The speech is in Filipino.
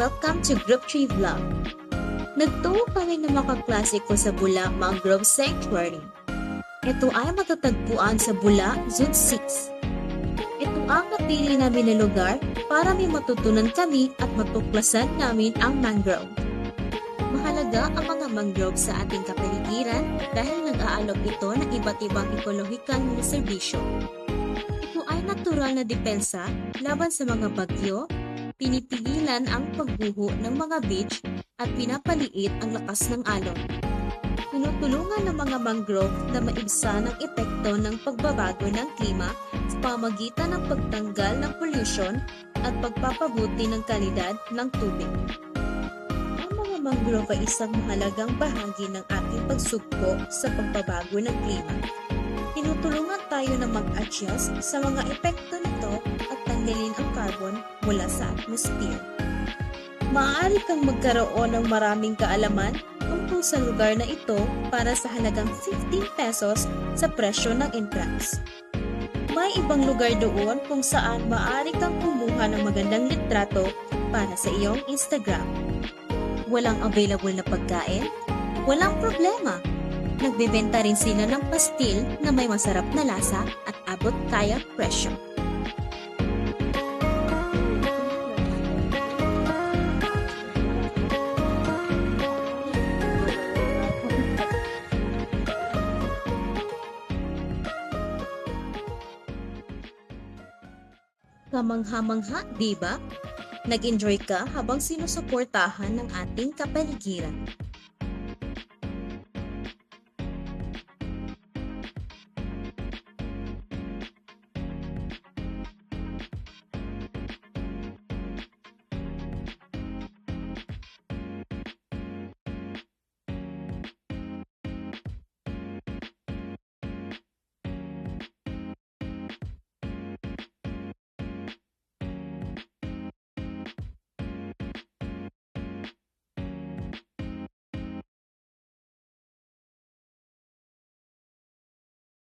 welcome to Group 3 Vlog. Nagtungo kami ng mga kaklase ko sa Bula Mangrove Sanctuary. Ito ay matatagpuan sa Bula, Zone 6. Ito ang napili namin na lugar para may matutunan kami at matuklasan namin ang mangrove. Mahalaga ang mga mangrove sa ating kapaligiran dahil nag-aalok ito ng iba't ibang ekolohikal na serbisyo. Ito ay natural na depensa laban sa mga bagyo, pinipigilan ang pagguho ng mga beach at pinapaliit ang lakas ng alon. Tinutulungan ng mga mangrove na maibsan ang epekto ng pagbabago ng klima sa pamamagitan ng pagtanggal ng pollution at pagpapabuti ng kalidad ng tubig. Ang mga mangrove ay isang mahalagang bahagi ng ating pagsugpo sa pagbabago ng klima. Tinutulungan tayo na mag-adjust sa mga epekto nito at tanggalin ang carbon mula sa atmosphere. Maaari kang magkaroon ng maraming kaalaman tungkol sa lugar na ito para sa halagang 15 pesos sa presyo ng entrance. May ibang lugar doon kung saan maaari kang kumuha ng magandang litrato para sa iyong Instagram. Walang available na pagkain? Walang problema! Nagbebenta rin sila ng pastil na may masarap na lasa at abot kayang presyo. Kamangha-mangha, di ba? Nag-enjoy ka habang sinusuportahan ng ating kapaligiran.